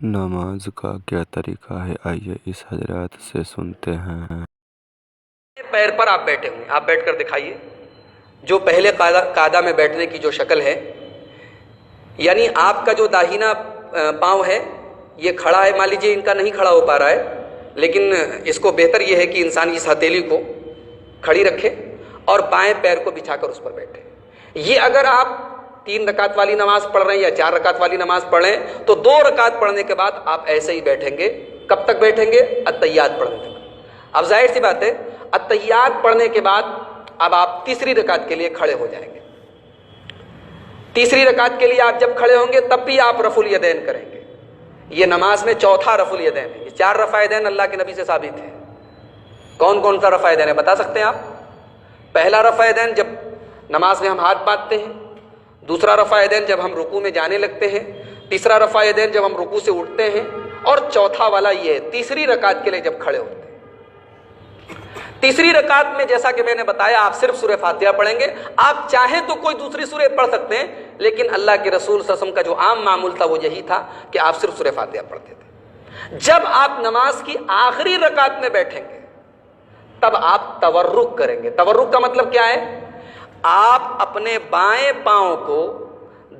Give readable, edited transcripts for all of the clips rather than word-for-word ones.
نماز کا کیا طریقہ ہے؟ آئیے اس حضرات سے سنتے ہیں۔ پیر پر آپ بیٹھے ہوئے، آپ بیٹھ کر دکھائیے جو پہلے قاعدہ میں بیٹھنے کی جو شکل ہے، یعنی آپ کا جو داہنا پاؤں ہے یہ کھڑا ہے، مان لیجیے ان کا نہیں کھڑا ہو پا رہا ہے، لیکن اس کو بہتر یہ ہے کہ انسان اس ہتھیلی کو کھڑی رکھے اور بائیں پیر کو بچھا کر اس پر بیٹھے۔ یہ اگر آپ 3 رکعت والی نماز پڑھ رہے ہیں یا 4 رکعت والی نماز پڑھ رہے ہیں تو 2 رکعت پڑھنے کے بعد آپ ایسے ہی بیٹھیں گے۔ کب تک بیٹھیں گے؟ التحیات پڑھنے تک۔ اب ظاہر سی بات ہے التحیات پڑھنے کے بعد اب آپ تیسری رکعت کے لیے کھڑے ہو جائیں گے۔ تیسری رکعت کے لیے آپ جب کھڑے ہوں گے تب بھی آپ رفع الیدین کریں گے۔ یہ نماز میں چوتھا رفع الیدین ہے۔ یہ 4 رفع الیدین اللہ کے نبی سے ثابت ہے۔ کون کون سا رفع الیدین ہے بتا سکتے ہیں آپ؟ پہلا رفع الیدین جب نماز میں ہم ہاتھ باندھتے ہیں، دوسرا رفع الیدین جب ہم رکوع میں جانے لگتے ہیں، تیسرا رفع الیدین جب ہم رکوع سے اٹھتے ہیں، اور چوتھا والا یہ ہے تیسری رکعت کے لیے جب کھڑے ہوتے ہیں۔ تیسری رکعت میں جیسا کہ میں نے بتایا آپ صرف سورہ فاتحہ پڑھیں گے۔ آپ چاہیں تو کوئی دوسری سورہ پڑھ سکتے ہیں، لیکن اللہ کے رسول صلی اللہ علیہ وسلم کا جو عام معمول تھا وہ یہی تھا کہ آپ صرف سورہ فاتحہ پڑھتے تھے۔ جب آپ نماز کی آخری رکعت میں بیٹھیں گے تب آپ تورک کریں گے۔ تورک کا مطلب کیا ہے؟ آپ اپنے بائیں پاؤں کو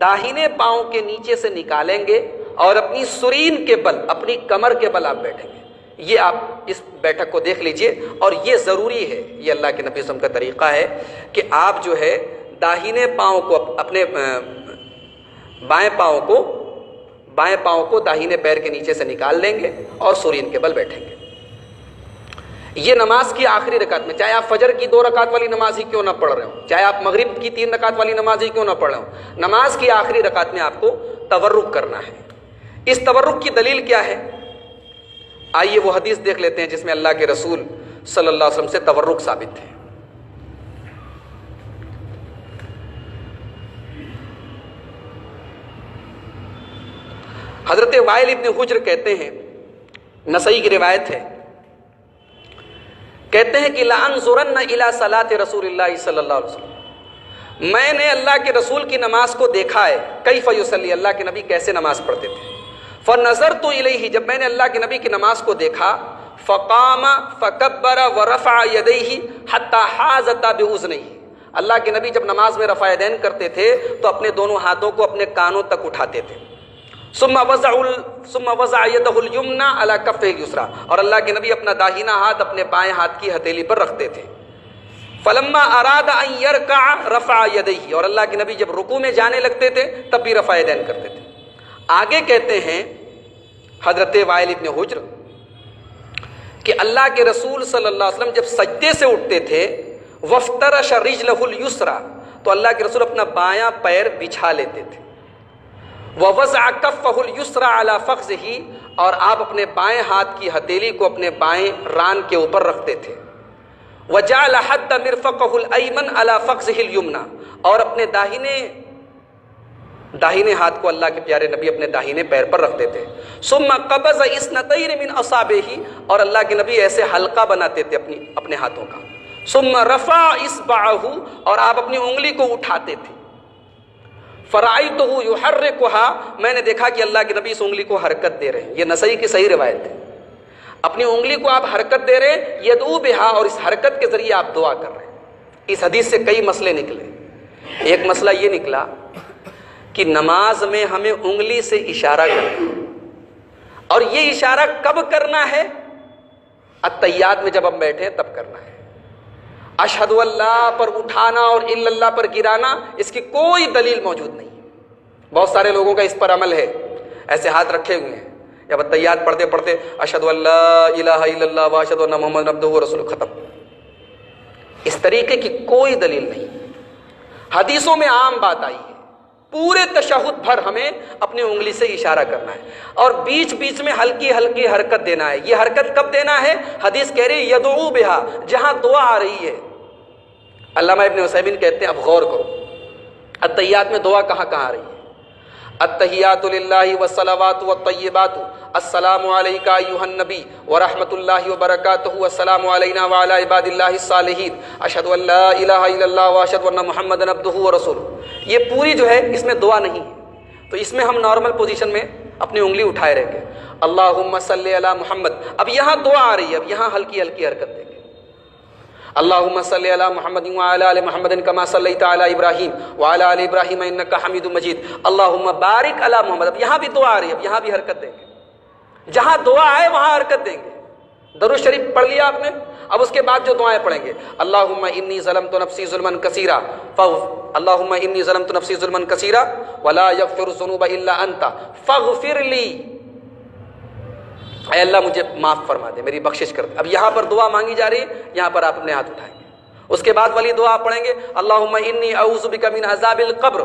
داہنے پاؤں کے نیچے سے نکالیں گے اور اپنی سرین کے بل، اپنی کمر کے بل آپ بیٹھیں گے۔ یہ آپ اس بیٹھک کو دیکھ لیجئے، اور یہ ضروری ہے، یہ اللہ کے نبی صلی اللہ علیہ وسلم کا طریقہ ہے کہ آپ جو ہے داہنے پاؤں کو اپنے بائیں پاؤں کو داہنے پیر کے نیچے سے نکال لیں گے اور سرین کے بل بیٹھیں گے۔ یہ نماز کی آخری رکعت میں، چاہے آپ فجر کی 2 رکعت والی نماز ہی کیوں نہ پڑھ رہے ہوں، چاہے آپ مغرب کی 3 رکعت والی نماز ہی کیوں نہ پڑھ رہے ہوں، نماز کی آخری رکعت میں آپ کو تورک کرنا ہے۔ اس تورک کی دلیل کیا ہے؟ آئیے وہ حدیث دیکھ لیتے ہیں جس میں اللہ کے رسول صلی اللہ علیہ وسلم سے تورک ثابت ہے۔ حضرت وائل ابن حجر کہتے ہیں، نسائی کی روایت ہے، کہتے ہیں کہ لَأَنظُرَنَّ إِلَىٰ صَلَاةِ رسول اللہ صلی اللہ علیہ وسلم، میں نے اللہ کے رسول کی نماز کو دیکھا ہے، کیف یصلی، اللہ کے نبی کیسے نماز پڑھتے تھے۔ فَنَظَرْتُ إِلَيْهِ، جب میں نے اللہ کے نبی کی نماز کو دیکھا، فَقَامَ فَكَبَّرَ وَرَفَعَ يَدَيْهِ حَتَّى حَازَتَا بِأُذُنَيْهِ، اللہ کے نبی جب نماز میں رفع یدین کرتے تھے تو اپنے دونوں ہاتھوں کو اپنے کانوں تک اٹھاتے تھے۔ ثم وضع يده اليمنى على كفه اليسرى، اور اللہ کے نبی اپنا داہنا ہاتھ اپنے بائیں ہاتھ کی ہتھیلی پر رکھتے تھے۔ فلما اراد ان يركع رفع يديه، اور اللہ کے نبی جب رکوع میں جانے لگتے تھے تب بھی رفع یدین کرتے تھے۔ آگے کہتے ہیں حضرت وائل ابن حجر کہ اللہ کے رسول صلی اللہ علیہ وسلم جب سجدے سے اٹھتے تھے وَافْتَرَشَ رِجْلَهُ الْيُسْرَى، تو اللہ کے رسول اپنا بایاں پیر بچھا لیتے تھے۔ وَوَضَعَ كَفَّهُ الْيُسْرَى عَلَى فَخْذِهِ، اور آپ اپنے بائیں ہاتھ کی ہتھیلی کو اپنے بائیں ران کے اوپر رکھتے تھے۔ وَجَعَلَ حَدَّ مِرْفَقَهُ الْأَيْمَنَ عَلَى فَخْذِهِ الْيُمْنَى، اور اپنے داہنے ہاتھ کو اللہ کے پیارے نبی اپنے داہنے پیر پر رکھتے تھے۔ ثُمَّ قَبَضَ اثْنَتَيْنِ مِنْ أَصَابِعِهِ، اور اللہ کے نبی ایسے حلقہ بناتے تھے اپنے ہاتھوں کا۔ ثُمَّ رَفَعَ إِصْبَعَهُ، اور آپ اپنی انگلی کو اٹھاتے تھے۔ فَرَأَيْتُهُ يُحَرِّكُهَا، میں نے دیکھا کہ اللہ کے نبی اس انگلی کو حرکت دے رہے ہیں۔ یہ نسائی کی صحیح روایت ہے۔ اپنی انگلی کو آپ حرکت دے رہے ہیں، یدعو بہا، اور اس حرکت کے ذریعے آپ دعا کر رہے ہیں۔ اس حدیث سے کئی مسئلے نکلے۔ ایک مسئلہ یہ نکلا کہ نماز میں ہمیں انگلی سے اشارہ کرنا ہے، اور یہ اشارہ کب کرنا ہے؟ التحیات میں جب ہم بیٹھے ہیں تب کرنا ہے۔ اشہد اللہ پر اٹھانا اور الا اللہ پر گرانا، اس کی کوئی دلیل موجود نہیں۔ بہت سارے لوگوں کا اس پر عمل ہے، ایسے ہاتھ رکھے ہوئے ہیں، جب التحیات پڑھتے پڑھتے اشہد اللہ الہ الا اللہ واشہد ان محمد عبدہ ورسولہ، ختم۔ اس طریقے کی کوئی دلیل نہیں۔ حدیثوں میں عام بات آئی ہے، پورے تشہد بھر ہمیں اپنی انگلی سے اشارہ کرنا ہے، اور بیچ بیچ میں ہلکی ہلکی حرکت دینا ہے۔ یہ حرکت کب دینا ہے؟ حدیث کہہ رہی ہے یدعو بہا، جہاں دعا آ رہی ہے۔ علامہ ابن عثیمین کہتے ہیں اب غور کرو، التحیات میں دعا کہاں کہاں آ رہی ہے؟ التحیات للہ والصلوات والطیبات، السلام علیکہ ایھا النبی ورحمۃ اللہ وبرکاتہ، السلام علینا وعلی عباد اللہ الصالحین، اشہد ان لا الہ الا اللہ واشہد ان محمدا عبدہ ورسولہ۔ یہ پوری جو ہے اس میں دعا نہیں ہے، تو اس میں ہم نارمل پوزیشن میں اپنی انگلی اٹھائے رہیں گے، اللہم صلی علی محمد. اب یہاں دعا آ رہی ہے، اب یہاں ہلکی ہلکی حرکت دیں گے. اللہم صلی علی محمد وعلی آل محمد کما صلیت علی ابراہیم وعلی آل ابراہیم انک حمید مجید. اللہم بارک علی محمد. اب یہاں بھی دعا آ رہی ہے، اب یہاں بھی حرکت دیں گے. جہاں دعا آئے وہاں حرکت دیں گے. درود شریف پڑھ لیا آپ نے، اب اس کے بعد جو دعائیں پڑھیں گے، اللہم انی ظلمت نفسی ظلما کثیرا اللہم انی ظلمت نفسی ظلما کثیرا ولا یغفر الذنوب الا انت فاغفر لی. اے اللہ مجھے معاف فرما دے، میری بخشش کر دے. اب یہاں پر دعا مانگی جا رہی ہے، یہاں پر آپ اپنے ہاتھ اٹھائیں گے. اس کے بعد والی دعا پڑھیں گے، اللہم انی اعوذ بک من عذاب القبر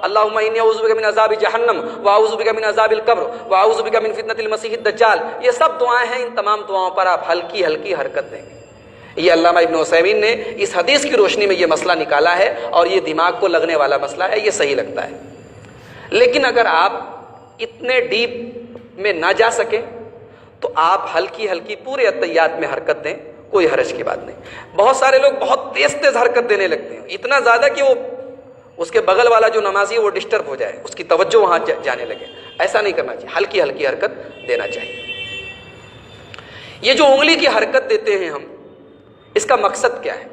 اللہم انی اعوذ بک من عذاب جہنم واعوذ بک من عذاب القبر واعوذ بک من فتنۃ المسیح الدجال. یہ سب دعائیں ہیں، ان تمام دعاؤں پر آپ ہلکی ہلکی حرکت دیں گے. یہ علامہ ابن عثیمین نے اس حدیث کی روشنی میں یہ مسئلہ نکالا ہے، اور یہ دماغ کو لگنے والا مسئلہ ہے، یہ صحیح لگتا ہے. لیکن اگر آپ اتنے ڈیپ میں نہ جا سکیں تو آپ ہلکی ہلکی پورے اتحیات میں حرکت دیں، کوئی حرج کی بات نہیں. بہت سارے لوگ بہت تیز تیز حرکت دینے لگتے ہیں، اتنا زیادہ کہ وہ اس کے بغل والا جو نمازی ہے وہ ڈسٹرب ہو جائے، اس کی توجہ وہاں جانے لگے. ایسا نہیں کرنا چاہیے، ہلکی ہلکی حرکت دینا چاہیے. یہ جو انگلی کی حرکت دیتے ہیں ہم، اس کا مقصد کیا ہے؟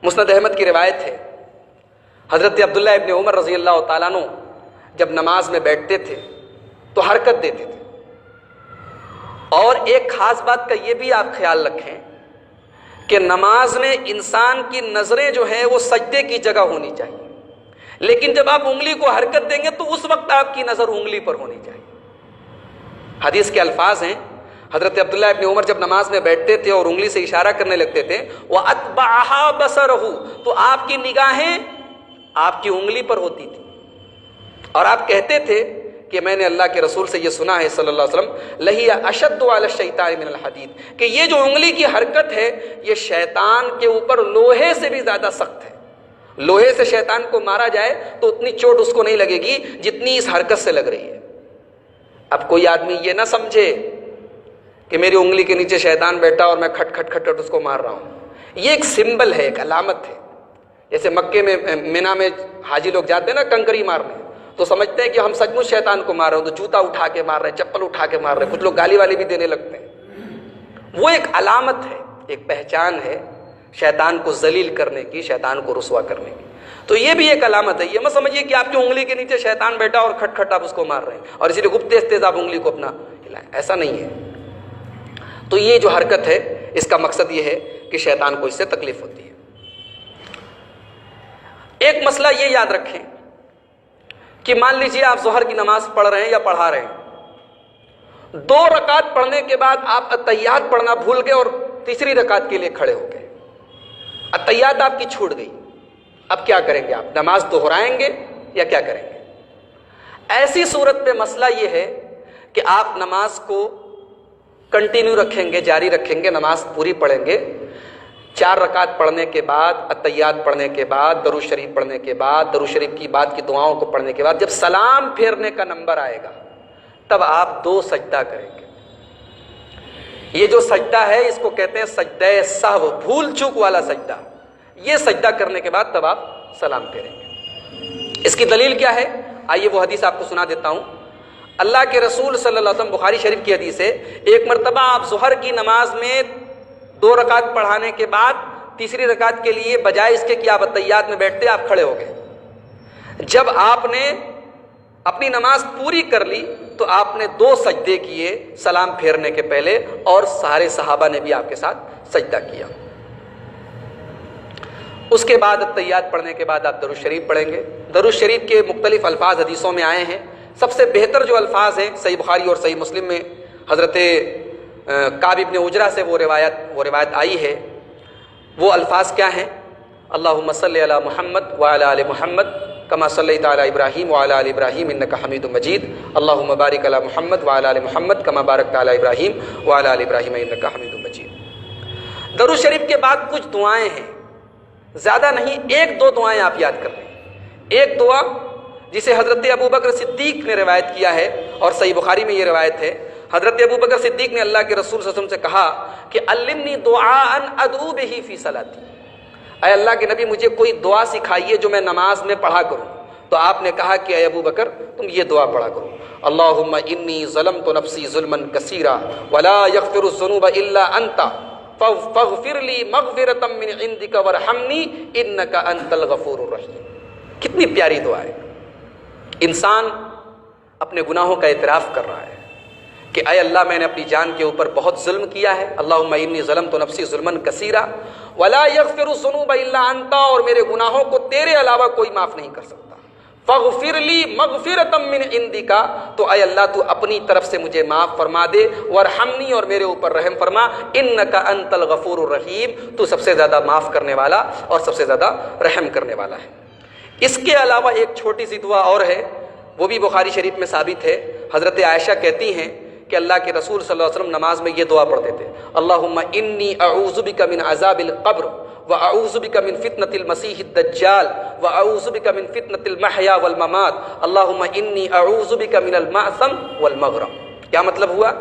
مسند احمد کی روایت ہے، حضرت عبداللہ ابن عمر رضی اللہ تعالیٰ عنہ جب نماز میں بیٹھتے تھے تو حرکت دیتے تھے. اور ایک خاص بات کا یہ بھی آپ خیال رکھیں کہ نماز میں انسان کی نظریں جو ہیں وہ سجدے کی جگہ ہونی چاہیے، لیکن جب آپ انگلی کو حرکت دیں گے تو اس وقت آپ کی نظر انگلی پر ہونی چاہیے. حدیث کے الفاظ ہیں، حضرت عبداللہ ابن عمر جب نماز میں بیٹھتے تھے اور انگلی سے اشارہ کرنے لگتے تھے، وَأَتْبَعَهَا بَصَرَهُ، تو آپ کی نگاہیں آپ کی انگلی پر ہوتی تھی. اور آپ کہتے تھے کہ میں نے اللہ کے رسول سے یہ سنا ہے صلی اللہ علیہ وسلم، لَهِيَ أَشَدُّ عَلَى الشَّيْطَانِ مِنَ الْحَدِيدِ، کہ یہ جو انگلی کی حرکت ہے یہ شیطان کے اوپر لوہے سے بھی زیادہ سخت ہے. لوہے سے شیطان کو مارا جائے تو اتنی چوٹ اس کو نہیں لگے گی جتنی اس حرکت سے لگ رہی ہے. اب کوئی آدمی یہ نہ سمجھے کہ میری انگلی کے نیچے شیطان بیٹھا اور میں کھٹ کھٹ کھٹ اس کو مار رہا ہوں. یہ ایک سمبل ہے، ایک علامت ہے. جیسے مکے میں مینا میں حاجی لوگ جاتے ہیں نا کنکری مارنے، تو سمجھتے ہیں کہ ہم سچ مچ شیطان کو مار رہے ہیں، تو جوتا اٹھا کے مار رہے ہیں، چپل اٹھا کے مار رہے ہیں، کچھ لوگ گالی والی بھی دینے لگتے ہیں. وہ ایک علامت ہے، ایک پہچان ہے شیطان کو ذلیل کرنے کی، شیطان کو رسوا کرنے کی. تو یہ بھی ایک علامت ہے. یہ مت سمجھیے کہ آپ کی انگلی کے نیچے شیطان بیٹھا اور کھٹ کھٹ آپ اس کو مار رہے ہیں اور اسی لیے خوب تیز تیز آپ انگلی کو اپنا ہلائیں، ایسا نہیں ہے. تو یہ جو حرکت ہے اس کا مقصد یہ ہے کہ شیطان کو اس سے تکلیف ہوتی ہے. ایک مسئلہ یہ یاد رکھیں کہ مان لیجئے آپ ظہر کی نماز پڑھ رہے ہیں یا پڑھا رہے ہیں، 2 رکعت پڑھنے کے بعد آپ اتحیات پڑھنا بھول گئے اور تیسری رکعت کے لیے کھڑے ہو گئے. اتحیات آپ کی چھوٹ گئی. اب کیا کریں گے؟ آپ نماز دہرائیں گے یا کیا کریں گے؟ ایسی صورت میں مسئلہ یہ ہے کہ آپ نماز کو کنٹینیو رکھیں گے، جاری رکھیں گے، نماز پوری پڑھیں گے. 4 رکعت پڑھنے کے بعد، اتحیات پڑھنے کے بعد، درود شریف پڑھنے کے بعد، درود شریف کی بعد کی دعاؤں کو پڑھنے کے بعد جب سلام پھیرنے کا نمبر آئے گا تب آپ 2 سجدہ کریں گے. یہ جو سجدہ ہے اس کو کہتے ہیں سجدہ سہو، بھول چوک والا سجدہ. یہ سجدہ کرنے کے بعد تب آپ سلام پھیریں گے. اس کی دلیل کیا ہے؟ آئیے وہ حدیث آپ کو سنا دیتا ہوں. اللہ کے رسول صلی اللہ علیہ وسلم، بخاری شریف کی حدیث ہے، ایک مرتبہ آپ ظہر کی نماز میں 2 رکعت پڑھانے کے بعد تیسری رکعت کے لیے بجائے اس کے کہ آپ اتحیات میں بیٹھتے آپ کھڑے ہو گئے. جب آپ نے اپنی نماز پوری کر لی تو آپ نے 2 سجدے کیے سلام پھیرنے کے پہلے، اور سارے صحابہ نے بھی آپ کے ساتھ سجدہ کیا. اس کے بعد اتحیات پڑھنے کے بعد آپ درود شریف پڑھیں گے. درود شریف کے مختلف الفاظ حدیثوں میں آئے ہیں. سب سے بہتر جو الفاظ ہیں صحیح بخاری اور صحیح مسلم میں حضرت کعب ابن عجرہ سے وہ روایت آئی ہے. وہ الفاظ کیا ہیں؟ اللہم صلی علی محمد وعلی آل محمد کما صلیت علی ابراہیم وعلی آل ابراہیم انک حمید مجید. اللہم بارک علی محمد وعلی آل محمد کما بارکت علی ابراہیم وعلی آل ابراہیم انک حمید مجید. درود شریف کے بعد کچھ دعائیں ہیں، زیادہ نہیں، 1-2 دعائیں آپ یاد کر لیں. ایک دعا جسے حضرت ابو بکر صدیق نے روایت کیا ہے اور صحیح بخاری میں یہ روایت ہے. حضرت ابو بکر صدیق نے اللہ کے رسول صلی اللہ علیہ وسلم سے کہا کہ علمنی دعاء ادعو بہ فی صلاتی، اے اللہ کے نبی مجھے کوئی دعا سکھائیے جو میں نماز میں پڑھا کروں. تو آپ نے کہا کہ اے ابو بکر تم یہ دعا پڑھا کرو، اللہم انی ظلمت نفسی ظلما کثیرا ولا یغفر الذنوب الا انت فاغفر لی مغفرۃ من عندک وارحمنی انک انت الغفور الرحیم۔ کتنی پیاری دعا ہے۔ انسان اپنے گناہوں کا اعتراف کر رہا ہے کہ اے اللہ میں نے اپنی جان کے اوپر بہت ظلم کیا ہے، اللہم انی ظلمت نفسی ظلما کثیرا ولا یغفر الذنوب الا انت، اور میرے گناہوں کو تیرے علاوہ کوئی معاف نہیں کر سکتا، فاغفر لی مغفرۃ من عندک، تو اے اللہ تو اپنی طرف سے مجھے معاف فرما دے، وارحمنی، اور میرے اوپر رحم فرما، انک انت الغفور الرحیم، تو سب سے زیادہ معاف کرنے والا اور سب سے زیادہ رحم کرنے والا ہے۔ اس کے علاوہ ایک چھوٹی سی دعا اور ہے، وہ بھی بخاری شریف میں ثابت ہے۔ حضرت عائشہ کہتی ہیں کہ اللہ کے رسول صلی اللہ علیہ وسلم نماز میں یہ دعا پڑھتے تھے، اللہم انی اعوذ بک من عذاب القبر واعوذ بک من فتنة المسیح الدجال واعوذ بک من فتنة المحیا والممات اللہم انی اعوذ بک من المعثم والمغرم۔ کیا مطلب ہوا؟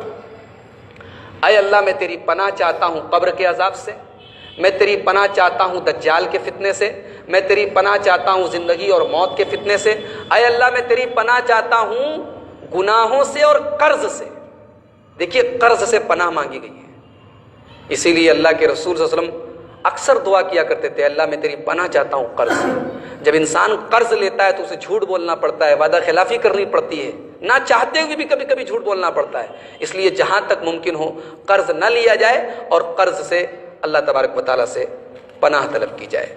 اے اللہ میں تیری پناہ چاہتا ہوں قبر کے عذاب سے، میں تیری پناہ چاہتا ہوں دجال کے فتنے سے، میں تیری پناہ چاہتا ہوں زندگی اور موت کے فتنے سے، اے اللہ میں تیری پناہ چاہتا ہوں گناہوں سے اور قرض سے۔ دیکھیے قرض سے پناہ مانگی گئی ہے، اسی لیے اللہ کے رسول صلی اللہ علیہ وسلم اکثر دعا کیا کرتے تھے، اللہ میں تیری پناہ چاہتا ہوں قرض سے۔ جب انسان قرض لیتا ہے تو اسے جھوٹ بولنا پڑتا ہے، وعدہ خلافی کرنی پڑتی ہے، نہ چاہتے ہوئے بھی کبھی کبھی جھوٹ بولنا پڑتا ہے، اس لیے جہاں تک ممکن ہو قرض نہ لیا جائے اور قرض سے اللہ تبارک و تعالیٰ سے پناہ طلب کی جائے۔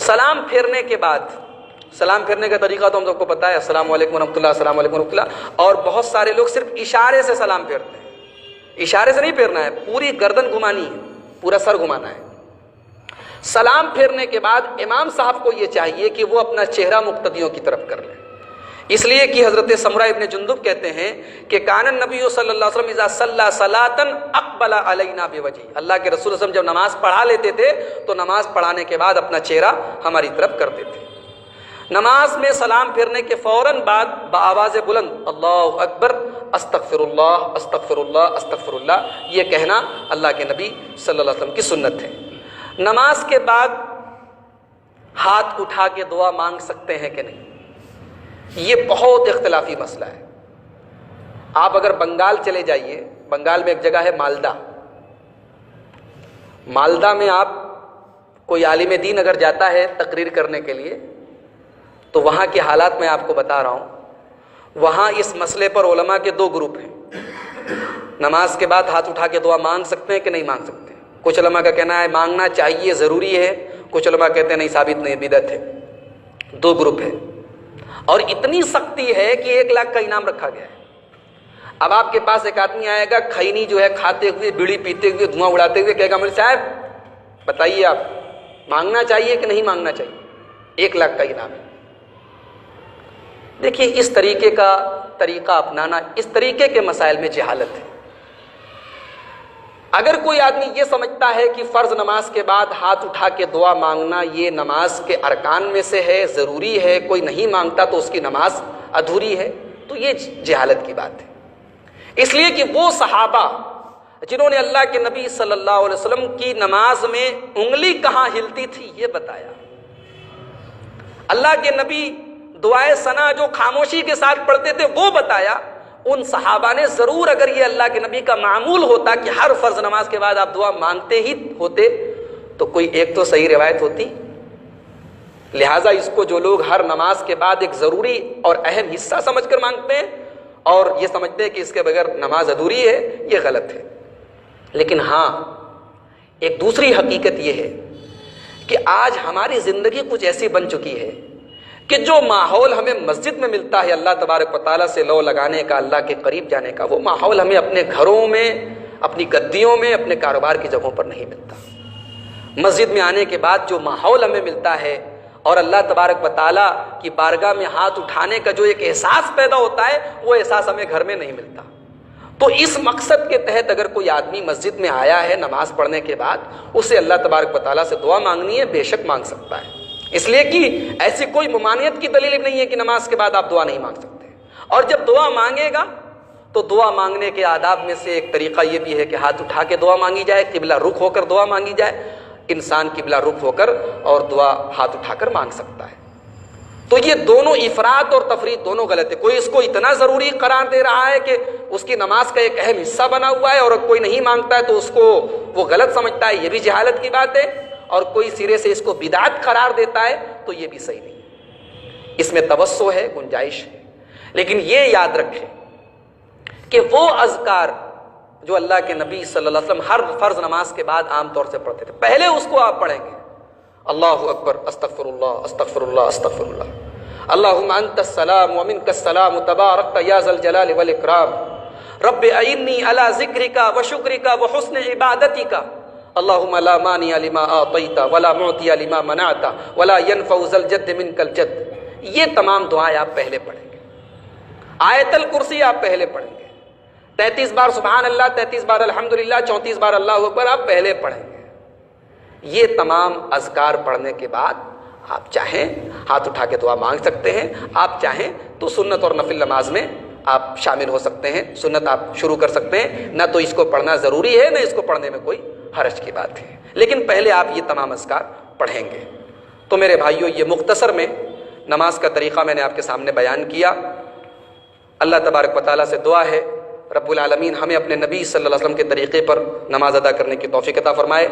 سلام پھیرنے کے بعد، سلام پھیرنے کا طریقہ تو ہم سب کو پتہ ہے، السلام علیکم ورحمۃ اللہ، السلام علیکم ورحمۃ اللہ، اور بہت سارے لوگ صرف اشارے سے سلام پھیرتے ہیں۔ اشارے سے نہیں پھیرنا ہے، پوری گردن گھمانی ہے، پورا سر گھمانا ہے۔ سلام پھیرنے کے بعد امام صاحب کو یہ چاہیے کہ وہ اپنا چہرہ مقتدیوں کی طرف کر لیں، اس لیے کہ حضرت سمرہ ابن جندب کہتے ہیں کہ کان النبی صلی اللہ علیہ وسلم اذا صلی صلاۃ اقبل علینا بوجہہ، اللہ کے رسول صلی اللہ علیہ وسلم جب نماز پڑھا لیتے تھے تو نماز پڑھانے کے بعد اپنا چہرہ ہماری طرف کرتے تھے۔ نماز میں سلام پھیرنے کے فوراً بعد بآواز بلند اللہ اکبر، استغفر اللہ استغفر اللہ استغفر اللہ، یہ کہنا اللہ کے نبی صلی اللہ علیہ وسلم کی سنت ہے۔ نماز کے بعد ہاتھ اٹھا کے دعا مانگ سکتے ہیں کہ نہیں، یہ بہت اختلافی مسئلہ ہے۔ آپ اگر بنگال چلے جائیے، بنگال میں ایک جگہ ہے مالدہ، مالدہ میں آپ کوئی عالم دین اگر جاتا ہے تقریر کرنے کے لیے تو وہاں کے حالات میں آپ کو بتا رہا ہوں، وہاں اس مسئلے پر علماء کے دو گروپ ہیں، نماز کے بعد ہاتھ اٹھا کے دعا مانگ سکتے ہیں کہ نہیں مانگ سکتے۔ کچھ علماء کا کہنا ہے مانگنا چاہیے، ضروری ہے، کچھ علماء کہتے ہیں نہیں، ثابت نہیں، بدعت ہے۔ دو گروپ ہے، اور اتنی سختی ہے کہ 1 لاکھ کا انعام رکھا گیا ہے۔ اب آپ کے پاس ایک آدمی آئے گا کھینی جو ہے کھاتے ہوئے، بیڑی پیتے ہوئے، دھواں اڑاتے ہوئے، کہے گا مولوی صاحب بتائیے آپ مانگنا چاہیے کہ نہیں مانگنا چاہیے، 1 لاکھ کا انعام ہے۔ دیکھیے اس طریقے کا طریقہ اپنانا، اس طریقے کے مسائل میں جہالت ہے۔ اگر کوئی آدمی یہ سمجھتا ہے کہ فرض نماز کے بعد ہاتھ اٹھا کے دعا مانگنا یہ نماز کے ارکان میں سے ہے، ضروری ہے، کوئی نہیں مانگتا تو اس کی نماز ادھوری ہے، تو یہ جہالت کی بات ہے۔ اس لیے کہ وہ صحابہ جنہوں نے اللہ کے نبی صلی اللہ علیہ وسلم کی نماز میں انگلی کہاں ہلتی تھی یہ بتایا، اللہ کے نبی دعائے ثنا جو خاموشی کے ساتھ پڑھتے تھے وہ بتایا، ان صحابہ نے ضرور، اگر یہ اللہ کے نبی کا معمول ہوتا کہ ہر فرض نماز کے بعد آپ دعا مانگتے ہی ہوتے تو کوئی ایک تو صحیح روایت ہوتی۔ لہٰذا اس کو جو لوگ ہر نماز کے بعد ایک ضروری اور اہم حصہ سمجھ کر مانگتے ہیں اور یہ سمجھتے ہیں کہ اس کے بغیر نماز ادھوری ہے، یہ غلط ہے۔ لیکن ہاں ایک دوسری حقیقت یہ ہے کہ آج ہماری زندگی کچھ ایسی بن چکی ہے کہ جو ماحول ہمیں مسجد میں ملتا ہے اللہ تبارک و تعالیٰ سے لو لگانے کا، اللہ کے قریب جانے کا، وہ ماحول ہمیں اپنے گھروں میں، اپنی گدیوں میں، اپنے کاروبار کی جگہوں پر نہیں ملتا۔ مسجد میں آنے کے بعد جو ماحول ہمیں ملتا ہے اور اللہ تبارک و تعالیٰ کی بارگاہ میں ہاتھ اٹھانے کا جو ایک احساس پیدا ہوتا ہے وہ احساس ہمیں گھر میں نہیں ملتا۔ تو اس مقصد کے تحت اگر کوئی آدمی مسجد میں آیا ہے نماز پڑھنے کے بعد، اسے اللہ تبارک و تعالیٰ سے دعا مانگنی ہے، بے شک مانگ سکتا ہے، اس لیے کہ ایسی کوئی ممانعت کی دلیل نہیں ہے کہ نماز کے بعد آپ دعا نہیں مانگ سکتے۔ اور جب دعا مانگے گا تو دعا مانگنے کے آداب میں سے ایک طریقہ یہ بھی ہے کہ ہاتھ اٹھا کے دعا مانگی جائے، قبلہ رخ ہو کر دعا مانگی جائے۔ انسان قبلہ رخ ہو کر اور دعا ہاتھ اٹھا کر مانگ سکتا ہے۔ تو یہ دونوں افراط اور تفریط دونوں غلط ہے. کوئی اس کو اتنا ضروری قرار دے رہا ہے کہ اس کی نماز کا ایک اہم حصہ بنا ہوا ہے، اور کوئی نہیں مانگتا ہے تو اس کو وہ غلط سمجھتا ہے، یہ بھی جہالت کی بات ہے. اور کوئی سرے سے اس کو بدعت قرار دیتا ہے تو یہ بھی صحیح نہیں. اس میں توسع ہے، گنجائش ہے. لیکن یہ یاد رکھیں کہ وہ اذکار جو اللہ کے نبی صلی اللہ علیہ وسلم ہر فرض نماز کے بعد عام طور سے پڑھتے تھے، پہلے اس کو آپ پڑھیں گے. اللہ اکبر، استغفر اللہ استغفر اللہ استغفر اللہ، اللہم انت السلام ومنک السلام تبارکت یا ذا الجلال والاکرام، رب اعنی علی ذکرک وشکرک وحسن عبادتک، اللہم لا مانع لما اعطیت ولا معطی لما منعت ولا ينفع ذا الجد منک الجد. یہ تمام دعائیں آپ پہلے پڑھیں گے. آیت الکرسی آپ پہلے پڑھیں گے. 33 بار سبحان اللہ، 33 بار الحمدللہ، 34 بار اللہ اکبر آپ پہلے پڑھیں گے. یہ تمام اذکار پڑھنے کے بعد آپ چاہیں ہاتھ اٹھا کے دعا مانگ سکتے ہیں، آپ چاہیں تو سنت اور نفل نماز میں آپ شامل ہو سکتے ہیں، سنت آپ شروع کر سکتے ہیں. نہ تو اس کو پڑھنا ضروری ہے، نہ اس کو پڑھنے میں کوئی حرج کی بات ہے، لیکن پہلے آپ یہ تمام اذکار پڑھیں گے. تو میرے بھائیوں، یہ مختصر میں نماز کا طریقہ میں نے آپ کے سامنے بیان کیا. اللہ تبارک و تعالیٰ سے دعا ہے رب العالمین ہمیں اپنے نبی صلی اللہ علیہ وسلم کے طریقے پر نماز ادا کرنے کی توفیق عطا فرمائے.